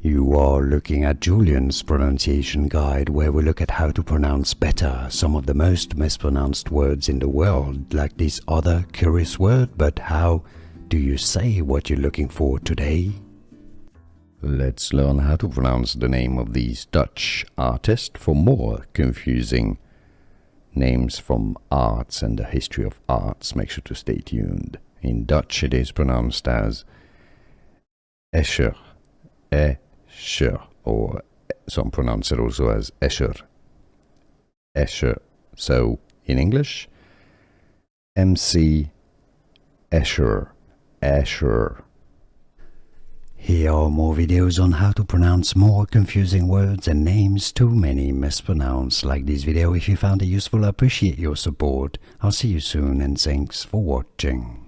You are looking at Julian's pronunciation guide, where we look at how to pronounce better some of the most mispronounced words in the world, like this other curious word. But how do you say what you're looking for today? Let's learn how to pronounce the name of these Dutch artists. For more confusing names from arts and the history of arts, make sure to stay tuned. In Dutch it is pronounced as Escher, Escher, or some pronounce it also as Escher, Escher. So in English, MC Escher, Escher. Here are more videos on how to pronounce more confusing words and names too many mispronounced. Like this video if you found it useful. I appreciate your support. I'll see you soon and thanks for watching.